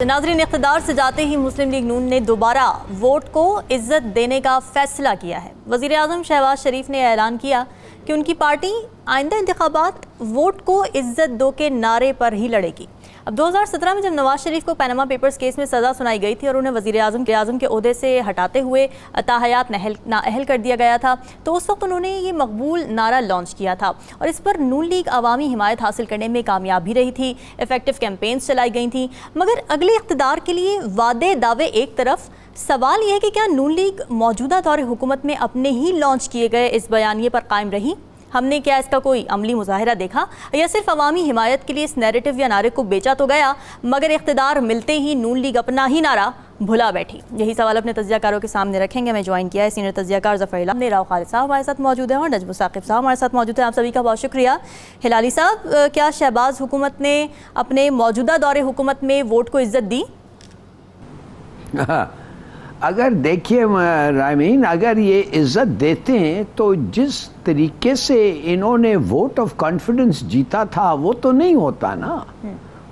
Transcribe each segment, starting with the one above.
नाज़रीन, इक़्तिदार से जाते ही मुस्लिम लीग नून ने दोबारा वोट को इज्जत देने का फैसला किया है। वज़ीर आज़म शहबाज शरीफ ने ऐलान किया कि उनकी पार्टी आइंदा इंतखाबात वोट को इज्जत दो के नारे पर ही लड़ेगी। अब 2017 में जब नवाज शरीफ को पैनामा पेपर्स केस में सज़ा सुनाई गई थी और उन्हें वज़ीर आज़म के ओहदे से हटाते हुए ताहयात नाअहल कर दिया गया था, तो उस वक्त उन्होंने ये मकबूल नारा लॉन्च किया था और इस पर नून लीग अवामी हिमायत हासिल करने में कामयाब भी रही थी। इफेक्टिव कैंपेन्स चलाई गई थी। मगर अगले इक़्तिदार के लिए वादे दावे एक तरफ, सवाल यह है कि क्या नून लीग मौजूदा दौर हुकूमत में अपने ही लॉन्च किए गए इस बयानिए पर कायम रही? हमने क्या इसका कोई अमली मुजाहिरा देखा या सिर्फ अवामी हिमायत के लिए इस नैरेटिव या नारे को बेचा तो गया, मगर इख्तिदार मिलते ही नून लीग अपना ही नारा भुला बैठी? यही सवाल अपने तज्ज़ियाकारों के सामने रखेंगे। मैं ज्वाइन किया है सीनियर तज्ज़ियाकार ज़फ़र इलाही राव खालिद साहब हमारे साथ मौजूद हैं और नजम साकिब साहब हमारे साथ मौजूद हैं। आप सभी का बहुत शुक्रिया। हिलाली साहब, क्या शहबाज हुकूमत ने अपने मौजूदा दौरे हुकूमत में वोट को इज्जत दी? अगर देखिए रामीन, अगर ये इज्जत देते हैं तो जिस तरीके से इन्होंने वोट ऑफ कॉन्फिडेंस जीता था वो तो नहीं होता ना।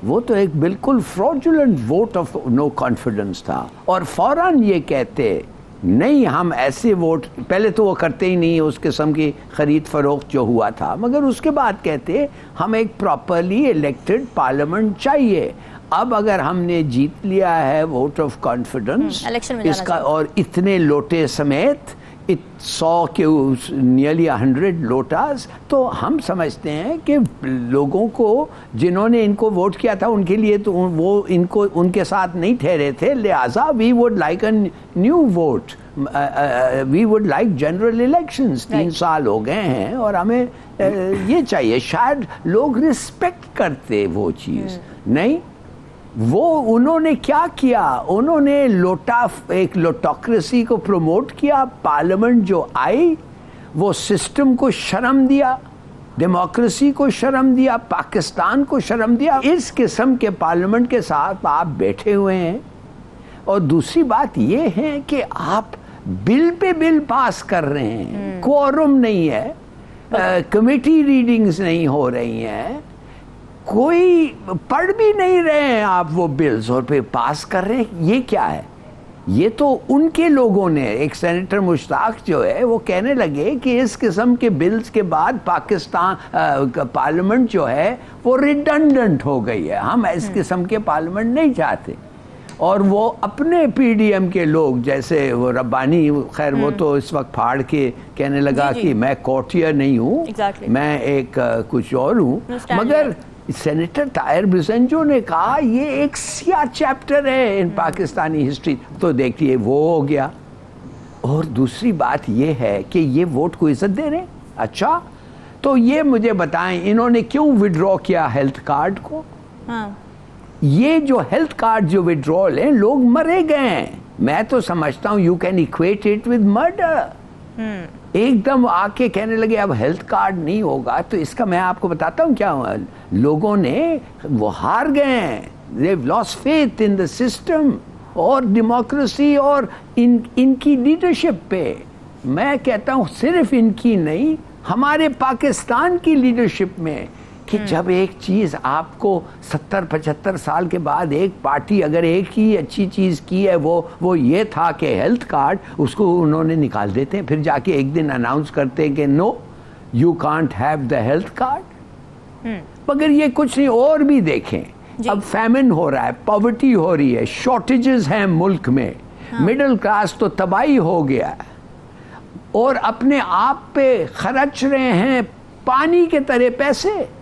वो तो एक बिल्कुल fraudulent vote of no confidence था और फौरन ये कहते नहीं हम ऐसे वोट, पहले तो वो करते ही नहीं उस किस्म की खरीद फरोख्त जो हुआ था, मगर उसके बाद कहते हम एक प्रॉपरली इलेक्टेड पार्लियामेंट चाहिए। अब अगर हमने जीत लिया है वोट ऑफ कॉन्फिडेंस इसका और इतने लोटे समेत 100 के नियरली 100 लोटास, तो हम समझते हैं कि लोगों को जिन्होंने इनको वोट किया था उनके लिए तो वो इनको उनके साथ नहीं ठहरे थे, लिहाजा we would like a new vote, we would like general elections. 3 साल हो गए हैं और हमें ये चाहिए। शायद लोग रिस्पेक्ट करते वो चीज़ नहीं। वो उन्होंने क्या किया, उन्होंने एक लोटोक्रेसी को प्रमोट किया। पार्लियामेंट जो आई वो सिस्टम को शर्म दिया, डेमोक्रेसी को शर्म दिया, पाकिस्तान को शर्म दिया। इस किस्म के पार्लियामेंट के साथ आप बैठे हुए हैं। और दूसरी बात ये है कि आप बिल पे बिल पास कर रहे हैं, क्वोरम नहीं है, कमेटी रीडिंग्स नहीं हो रही हैं, कोई पढ़ भी नहीं रहे हैं आप वो बिल्स और फिर पास कर रहे हैं। ये क्या है? ये तो उनके लोगों ने, एक सेनेटर मुश्ताक जो है वो कहने लगे कि इस किस्म के बिल्स के बाद पाकिस्तान पार्लियामेंट जो है वो रिडंडेंट हो गई है, हम इस किस्म के पार्लियामेंट नहीं चाहते। और वो अपने पीडीएम के लोग जैसे वो रब्बानी, खैर वो तो इस वक्त फाड़ के कहने लगा कि मैं कोर्टियर नहीं हूँ, मैं एक कुछ और हूँ, मगर सेनेटर ताहिर बिसेंजो ने कहा ये एक सिया चैप्टर है इन पाकिस्तानी हिस्ट्री। तो देखिए वो हो गया। और दूसरी बात ये है कि ये वोट को इज्जत दे रहे हैं। अच्छा, तो ये मुझे बताएं इन्होंने क्यों विड्रॉ किया हेल्थ कार्ड को? ये जो हेल्थ कार्ड जो विड्रॉल है, लोग मरे गए हैं। मैं तो समझता हूँ you can equate it with murder. एकदम आके कहने लगे अब हेल्थ कार्ड नहीं होगा, तो इसका मैं आपको बताता हूँ क्या हुआ। लोगों ने वो हार गए हैं, they've lost faith in the system और डेमोक्रेसी और इनकी लीडरशिप पे। मैं कहता हूँ सिर्फ इनकी नहीं, हमारे पाकिस्तान की लीडरशिप में, कि जब एक चीज़ आपको 70-75 साल के बाद एक पार्टी अगर एक ही अच्छी चीज़ की है वो ये था कि हेल्थ कार्ड, उसको उन्होंने निकाल देते हैं, फिर जाके एक दिन अनाउंस करते हैं कि no you can't have the health card. मगर ये कुछ नहीं। और भी देखें, अब फैमिन हो रहा है, पॉवर्टी हो रही है, शॉर्टेजेस हैं मुल्क में, मिडिल क्लास तो तबाही हो गया है और अपने आप पे खर्च रहे हैं पानी के तरह पैसे।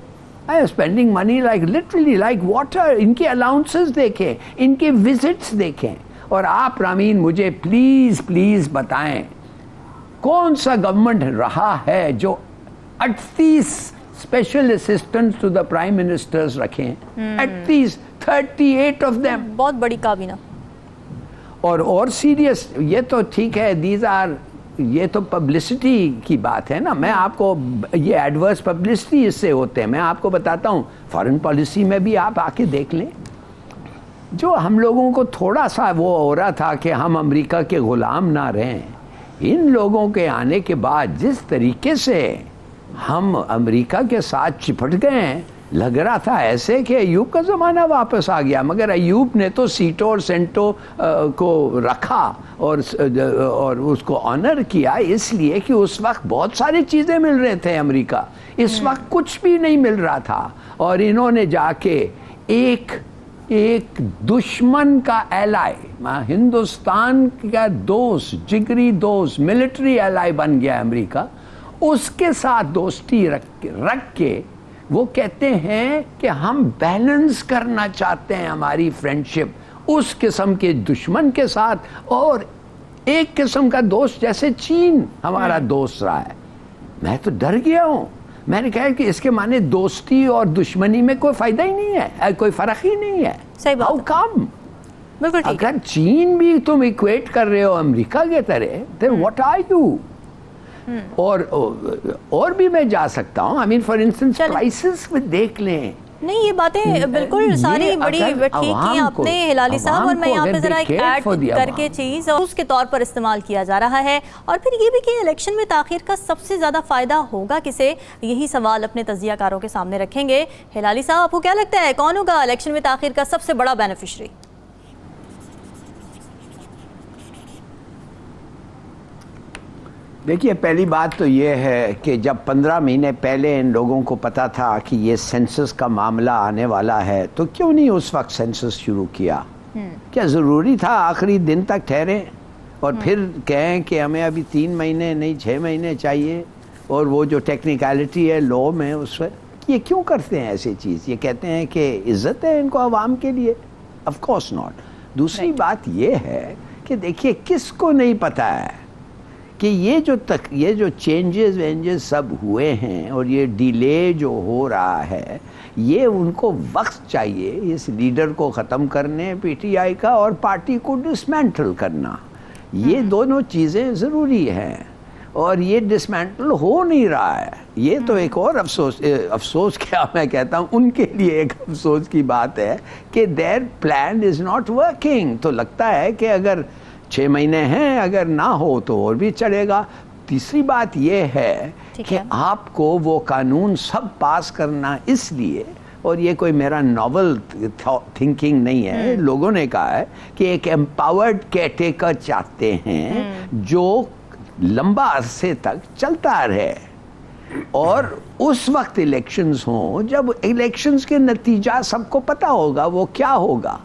I am spending money like literally like water। इनके अलाउंसेस देखें, इनके विजिट्स देखें। और आप रामीन मुझे प्लीज बताएं कौन सा गवर्नमेंट रहा है जो 38 special assistant to the prime ministers रखें? 38 ऑफ देम। बहुत बड़ी काबीना। और सीरियस, ये तो ठीक है, दीज आर, ये तो पब्लिसिटी की बात है ना। मैं आपको ये एडवर्स पब्लिसिटी इससे होते हैं। मैं आपको बताता हूँ फॉरेन पॉलिसी में भी आप आके देख लें, जो हम लोगों को थोड़ा सा वो हो रहा था कि हम अमेरिका के गुलाम ना रहें, इन लोगों के आने के बाद जिस तरीके से हम अमेरिका के साथ चिपट गए हैं, لگ رہا تھا ایسے کہ ایوب کا زمانہ واپس آ گیا، مگر ایوب نے تو سیٹوں اور سینٹوں کو رکھا اور اس کو آنر کیا، اس لیے کہ اس وقت بہت ساری چیزیں مل رہے تھے امریکہ، اس وقت کچھ بھی نہیں مل رہا تھا، اور انہوں نے جا کے ایک دشمن کا ایلائی، ہندوستان کا دوست، جگری دوست، ملٹری ایلائی بن گیا امریکہ، اس کے ساتھ دوستی رکھ کے وہ کہتے ہیں کہ ہم بیلنس کرنا چاہتے ہیں ہماری فرینڈشپ اس قسم کے دشمن کے ساتھ، اور ایک قسم کا دوست جیسے چین ہمارا دوست رہا ہے۔ میں تو ڈر گیا ہوں، میں نے کہا کہ اس کے معنی دوستی اور دشمنی میں کوئی فائدہ ہی نہیں ہے، کوئی فرق ہی نہیں ہے۔ صحیح بات ہاؤ کم؟ بالکل ٹھیک ہے۔ اگر چین بھی تم ایکویٹ کر رہے ہو امریکہ کے طرح، then what are you؟ اور بھی میں جا سکتا ہوں، I mean for instance prices میں دیکھ لیں۔ نہیں، یہ باتیں بالکل ساری بڑی ٹھیک کی آپ نے ہلالی صاحب، اور میں یہاں پہ ذرا ایک ایڈ کر کے چیز اس کے طور پر استعمال کیا جا رہا ہے، اور پھر یہ بھی کہ الیکشن میں تاخیر کا سب سے زیادہ فائدہ ہوگا کسے؟ یہی سوال اپنے تجزیہ کاروں کے سامنے رکھیں گے۔ ہلالی صاحب، آپ کو کیا لگتا ہے کون ہوگا الیکشن میں تاخیر کا سب سے بڑا بینیفیشری؟ دیکھیے، پہلی بات تو یہ ہے کہ جب 15 مہینے پہلے ان لوگوں کو پتا تھا کہ یہ سینسس کا معاملہ آنے والا ہے، تو کیوں نہیں اس وقت سینسس شروع کیا؟ کیا ضروری تھا آخری دن تک ٹھہریں اور پھر کہیں کہ ہمیں ابھی 3 مہینے نہیں 6 مہینے چاہیے، اور وہ جو ٹیکنیکلٹی ہے لو میں اس وقت یہ کیوں کرتے ہیں ایسی چیز؟ یہ کہتے ہیں کہ عزت ہے ان کو عوام کے لیے؟ Of course not. دوسری بات یہ ہے کہ دیکھیے، کس کو نہیں پتا ہے کہ یہ جو چینجز وینجز سب ہوئے ہیں اور یہ ڈیلے جو ہو رہا ہے، یہ ان کو وقت چاہیے اس لیڈر کو ختم کرنے، پی ٹی آئی کا، اور پارٹی کو ڈسمینٹل کرنا۔ یہ دونوں چیزیں ضروری ہیں، اور یہ ڈسمینٹل ہو نہیں رہا ہے۔ یہ تو ایک اور افسوس کیا میں کہتا ہوں، ان کے لیے ایک افسوس کی بات ہے کہ their plan is not working۔ تو لگتا ہے کہ اگر 6 مہینے ہیں، اگر نہ ہو تو اور بھی چلے گا۔ تیسری بات یہ ہے کہ آپ کو وہ قانون سب پاس کرنا اس لیے، اور یہ کوئی میرا ناول تھنکنگ نہیں ہے، لوگوں نے کہا ہے کہ ایک امپاورڈ کیئرٹیکر چاہتے ہیں جو لمبا عرصے تک چلتا رہے، اور اس وقت الیکشنز ہوں جب الیکشنز کے نتیجہ سب کو پتہ ہوگا وہ کیا ہوگا۔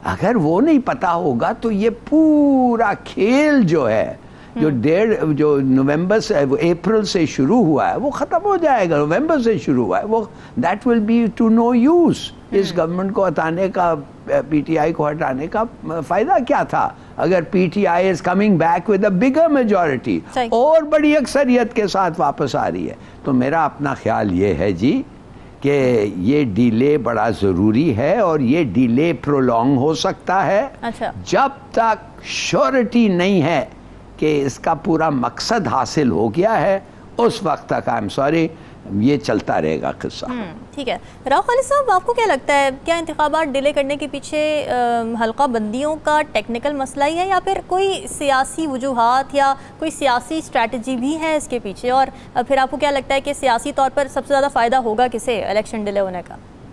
اگر وہ نہیں پتا ہوگا تو یہ پورا کھیل جو ہے جو نومبر سے اپریل سے شروع ہوا ہے وہ ختم ہو جائے گا۔ نومبر سے شروع ہوا ہے وہ، that will be to no use. اس گورنمنٹ کو ہٹانے کا، پی ٹی آئی کو ہٹانے کا فائدہ کیا تھا اگر P T I is coming back with a bigger majority, اور بڑی اکثریت کے ساتھ واپس آ رہی ہے۔ تو میرا اپنا خیال یہ ہے جی کہ یہ ڈیلے بڑا ضروری ہے، اور یہ ڈیلے پرولونگ ہو سکتا ہے جب تک شیورٹی نہیں ہے کہ اس کا پورا مقصد حاصل ہو گیا ہے، اس وقت تک آئی ایم سوری یہ چلتا رہے گا قصہ۔ ٹھیک ہے، راؤ خالد صاحب، آپ کو کیا لگتا ہے کیا انتخابات ڈیلے کرنے کے پیچھے حلقہ بندیوں کا ٹیکنیکل مسئلہ ہی ہے، یا پھر کوئی سیاسی وجوہات یا کوئی سیاسی اسٹریٹجی بھی ہے اس کے پیچھے؟ اور پھر آپ کو کیا لگتا ہے کہ سیاسی طور پر سب سے زیادہ فائدہ ہوگا کسے الیکشن ڈیلے ہونے کا؟